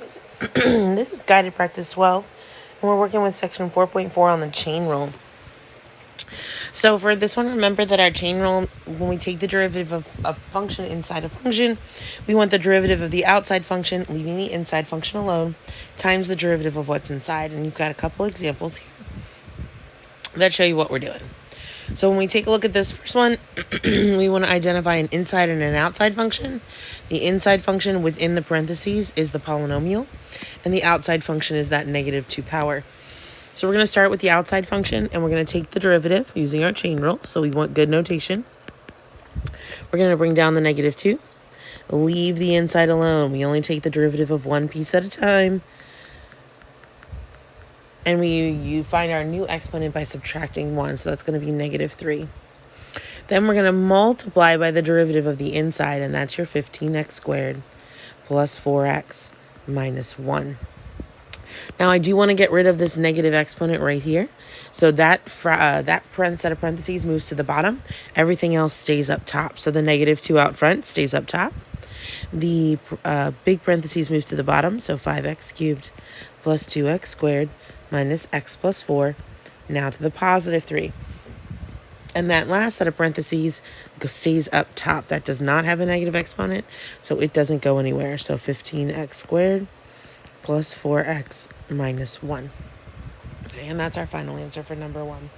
guys. This is guided practice 12, and we're working with section 4.4 on the chain rule. So for this one, remember that our chain rule, when we take the derivative of a function inside a function, we want the derivative of the outside function, leaving the inside function alone, times the derivative of what's inside. And you've got a couple examples here that show you what we're doing. So when we take a look at this first one, we want to identify an inside and an outside function. The inside function within the parentheses is the polynomial, and the outside function is that -2 power. So we're going to start with the outside function, and we're going to take the derivative using our chain rule, so we want good notation. We're going to bring down the -2, leave the inside alone. We only take the derivative of one piece at a time. And you find our new exponent by subtracting 1, so that's going to be -3. Then we're going to multiply by the derivative of the inside, and that's your 15x squared plus 4x minus 1. Now, I do want to get rid of this negative exponent right here. So that set of parentheses moves to the bottom. Everything else stays up top. So the -2 out front stays up top. The big parentheses move to the bottom. So 5x cubed plus 2x squared minus x plus 4, now to the +3. And that last set of parentheses stays up top. That does not have a negative exponent, so it doesn't go anywhere. So 15x squared plus 4x minus 1. Okay, and that's our final answer for number 1.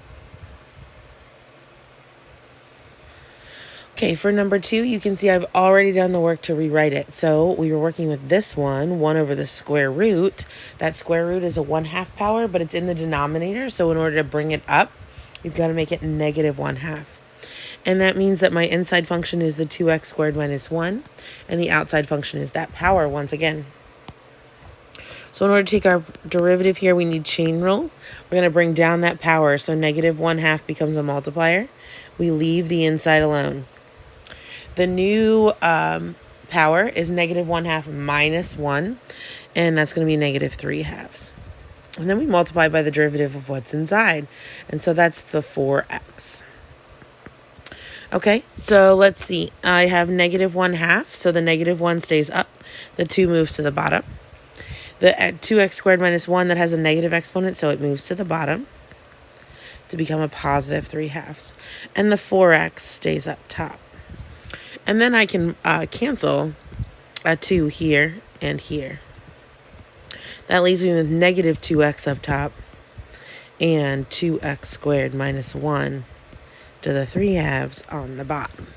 Okay, for number 2, you can see I've already done the work to rewrite it. So we were working with this one, 1 over the square root. That square root is a 1/2 power, but it's in the denominator. So in order to bring it up, you've got to make it -1/2. And that means that my inside function is the 2x squared minus 1, and the outside function is that power once again. So in order to take our derivative here, we need chain rule. We're going to bring down that power, so -1/2 becomes a multiplier. We leave the inside alone. The new power is -1/2 minus 1, and that's going to be -3/2. And then we multiply by the derivative of what's inside, and so that's the 4x. Okay, so let's see. I have -1/2, so the -1 stays up. The 2 moves to the bottom. The 2x squared minus 1, that has a negative exponent, so it moves to the bottom to become a +3/2. And the 4x stays up top. And then I can cancel a 2 here and here. That leaves me with -2x up top and 2x squared minus 1 to the 3/2 on the bottom.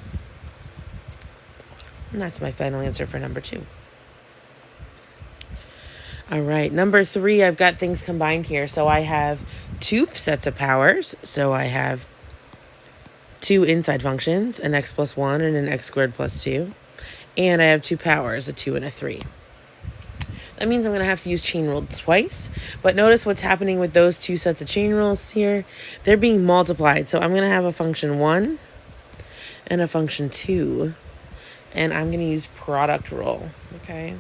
And that's my final answer for number 2. All right, number 3, I've got things combined here. So I have 2 sets of powers. So I have 2 inside functions, an x plus 1 and an x squared plus 2. And I have 2 powers, a 2 and a 3. That means I'm going to have to use chain rule twice. But notice what's happening with those 2 sets of chain rules here. They're being multiplied. So I'm going to have a function 1 and a function 2. And I'm going to use product rule, okay?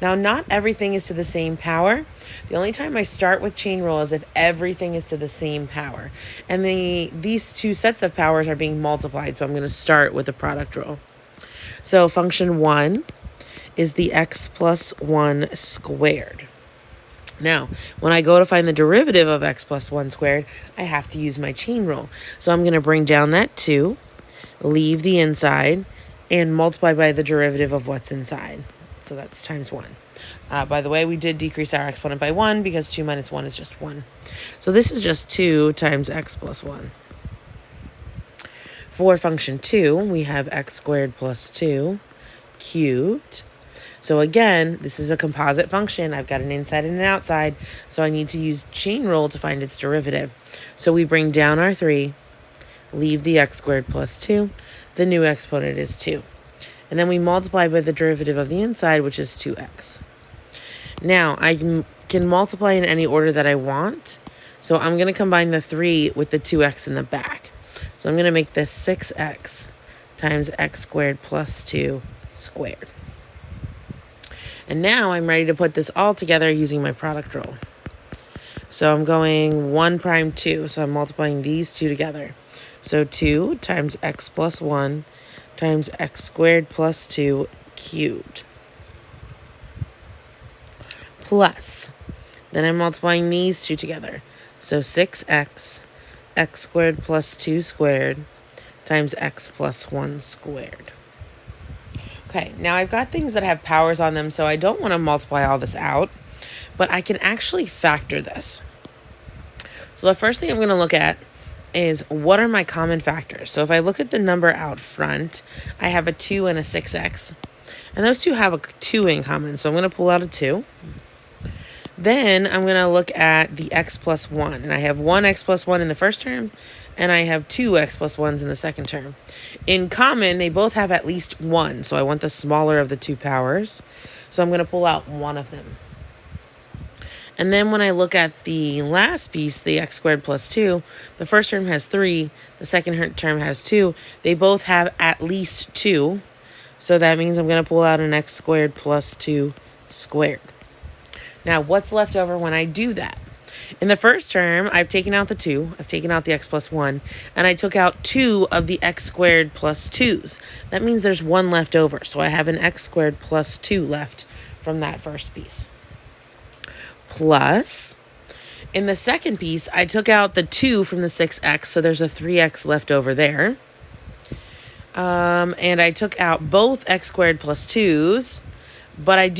Now, not everything is to the same power. The only time I start with chain rule is if everything is to the same power. And these 2 sets of powers are being multiplied, so I'm going to start with the product rule. So function 1 is the x plus 1 squared. Now, when I go to find the derivative of x plus 1 squared, I have to use my chain rule. So I'm going to bring down that 2, leave the inside, and multiply by the derivative of what's inside. So that's times 1. By the way, we did decrease our exponent by 1 because 2 minus 1 is just 1. So this is just 2 times x plus 1. For function 2, we have x squared plus 2 cubed. So again, this is a composite function. I've got an inside and an outside, so I need to use chain rule to find its derivative. So we bring down our 3, leave the x squared plus 2. The new exponent is 2. And then we multiply by the derivative of the inside, which is 2x. Now, I can multiply in any order that I want. So I'm going to combine the 3 with the 2x in the back. So I'm going to make this 6x times x squared plus 2 squared. And now I'm ready to put this all together using my product rule. So I'm going 1 prime 2. So I'm multiplying these 2 together. So 2 times x plus 1 times x squared plus 2 cubed. plus. Then I'm multiplying these two together. So 6x, x squared plus 2 squared, times x plus 1 squared. Okay, now I've got things that have powers on them, so I don't want to multiply all this out, but I can actually factor this. So the first thing I'm going to look at is what are my common factors. So if I look at the number out front, I have a 2 and a 6x, and those two have a 2 in common, so I'm going to pull out a 2. Then I'm going to look at the x plus 1, and I have 1x plus 1 in the first term, and I have 2x plus 1s in the second term. In common, they both have at least 1, so I want the smaller of the two powers. So I'm going to pull out one of them. And then when I look at the last piece, the x squared plus 2, the first term has 3, the second term has 2. They both have at least 2, so that means I'm going to pull out an x squared plus 2 squared. Now, what's left over when I do that? In the first term, I've taken out the 2, I've taken out the x plus 1, and I took out 2 of the x squared plus 2's. That means there's 1 left over, so I have an x squared plus 2 left from that first piece. Plus, in the second piece, I took out the 2 from the 6x, so there's a 3x left over there. And I took out both x squared plus 2's, but I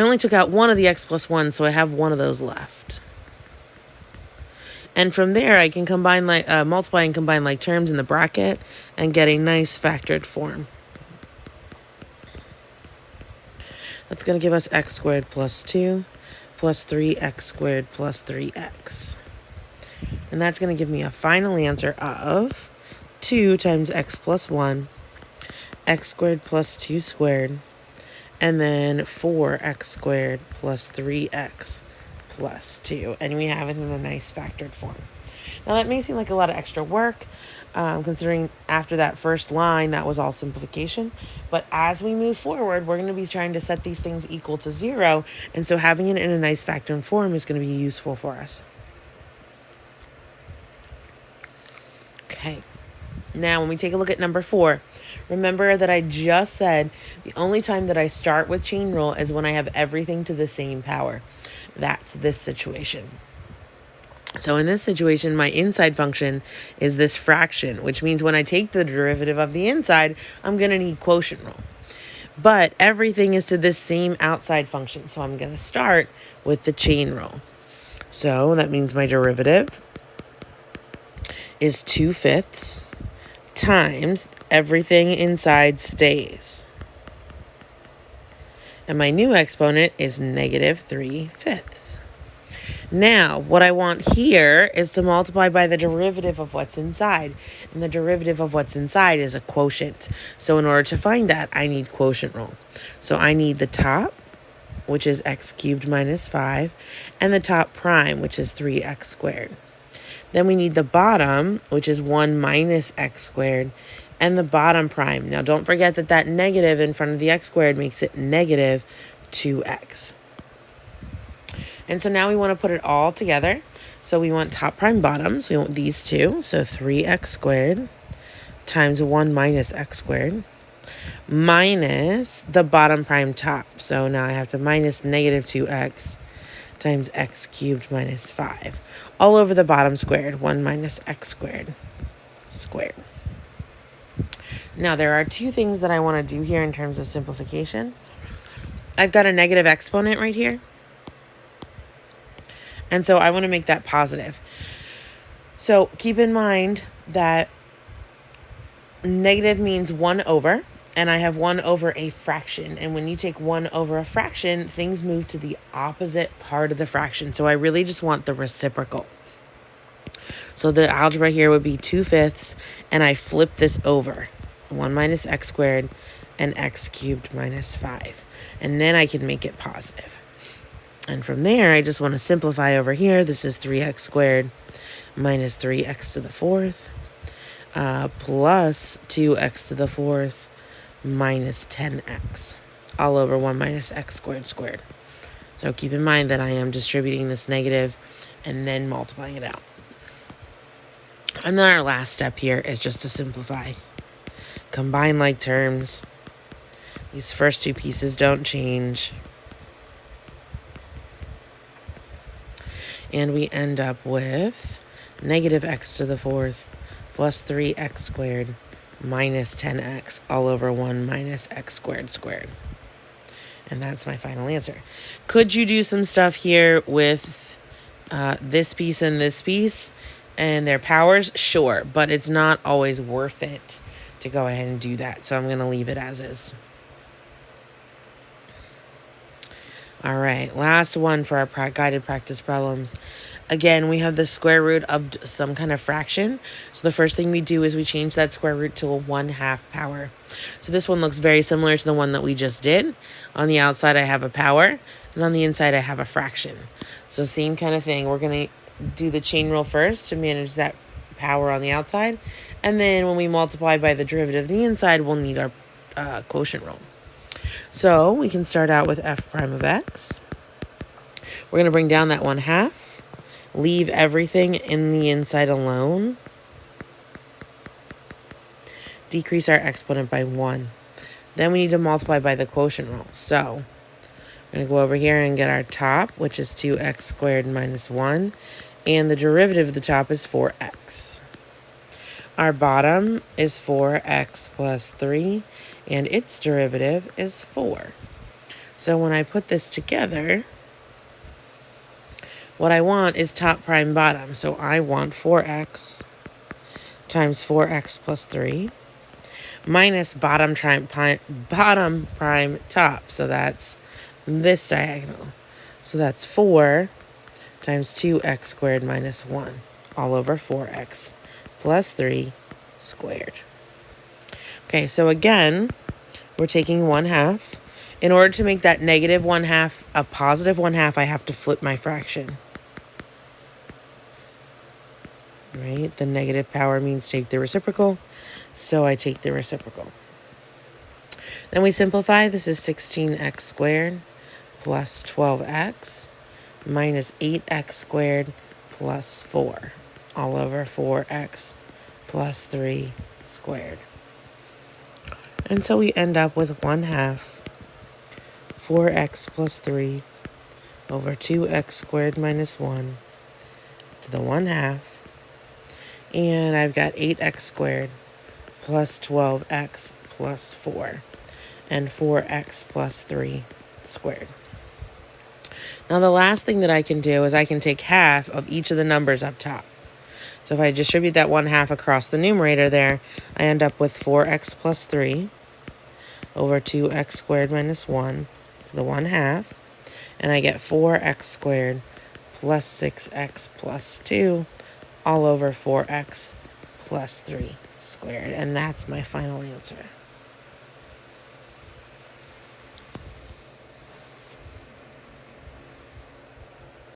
only took out one of the x plus 1, so I have one of those left. And from there, I can multiply and combine like terms in the bracket and get a nice factored form. That's going to give us x squared plus 2 plus 3x squared plus 3x. And that's going to give me a final answer of 2 times x plus 1, x squared plus 2 squared, and then 4x squared plus 3x plus 2. And we have it in a nice factored form. Now that may seem like a lot of extra work, considering after that first line, that was all simplification. But as we move forward, we're going to be trying to set these things equal to 0. And so having it in a nice factored form is going to be useful for us. Okay. Now, when we take a look at number 4, remember that I just said the only time that I start with chain rule is when I have everything to the same power. That's this situation. So in this situation, my inside function is this fraction, which means when I take the derivative of the inside, I'm going to need quotient rule. But everything is to this same outside function, so I'm going to start with the chain rule. So that means my derivative is 2/5 times everything inside stays. And my new exponent is negative 3/5. Now, what I want here is to multiply by the derivative of what's inside. And the derivative of what's inside is a quotient. So in order to find that, I need quotient rule. So I need the top, which is x cubed minus 5, and the top prime, which is 3x squared. Then we need the bottom, which is 1 minus x squared, and the bottom prime. Now, don't forget that that negative in front of the x squared makes it negative 2x. And so now we want to put it all together. So we want top prime bottoms. We want these two. So 3x squared times 1 minus x squared minus the bottom prime top. So now I have to minus negative 2x times x cubed minus 5. All over the bottom squared, 1 minus x squared squared. Now there are two things that I want to do here in terms of simplification. I've got a negative exponent right here. And so I want to make that positive. So keep in mind that negative means 1 over, and I have 1 over a fraction. And when you take 1 over a fraction, things move to the opposite part of the fraction. So I really just want the reciprocal. So the algebra here would be 2/5, and I flip this over. 1 minus x squared and x cubed minus 5. And then I can make it positive. And from there, I just want to simplify over here. This is 3x squared minus 3x to the 4th plus 2x to the 4th minus 10x, all over 1 minus x squared squared. So keep in mind that I am distributing this negative and then multiplying it out. And then our last step here is just to simplify. Combine like terms. These first two pieces don't change. And we end up with negative x to the fourth plus 3x squared minus 10x all over 1 minus x squared squared. And that's my final answer. Could you do some stuff here with this piece and this piece and their powers? Sure, but it's not always worth it to go ahead and do that. So I'm going to leave it as is. All right, last one for our guided practice problems. Again, we have the square root of some kind of fraction. So the first thing we do is we change that square root to a 1/2 power. So this one looks very similar to the one that we just did. On the outside, I have a power, and on the inside, I have a fraction. So same kind of thing. We're going to do the chain rule first to manage that power on the outside. And then when we multiply by the derivative of the inside, we'll need our quotient rule. So we can start out with f prime of x. We're going to bring down that 1/2. Leave everything in the inside alone. Decrease our exponent by 1. Then we need to multiply by the quotient rule. So we're going to go over here and get our top, which is 2x squared minus 1. And the derivative of the top is 4x. Our bottom is 4x plus 3. And its derivative is 4. So when I put this together, what I want is top prime bottom. So I want 4x times 4x plus 3 minus bottom prime top. So that's this diagonal. So that's 4 times 2x squared minus 1 all over 4x plus 3 squared. Okay, so again, we're taking 1/2. In order to make that negative 1/2 a positive 1/2, I have to flip my fraction. Right? The negative power means take the reciprocal, so I take the reciprocal. Then we simplify. This is 16x squared plus 12x minus 8x squared plus 4 all over 4x plus 3 squared. And so we end up with 1/2 4x plus 3 over 2x squared minus 1 to the 1/2. And I've got 8x squared plus 12x plus 4 and 4x plus 3 squared. Now the last thing that I can do is I can take half of each of the numbers up top. So if I distribute that 1/2 across the numerator there, I end up with 4x plus 3 over 2x squared minus 1 to the 1/2. And I get 4x squared plus 6x plus 2 all over 4x plus 3 squared. And that's my final answer.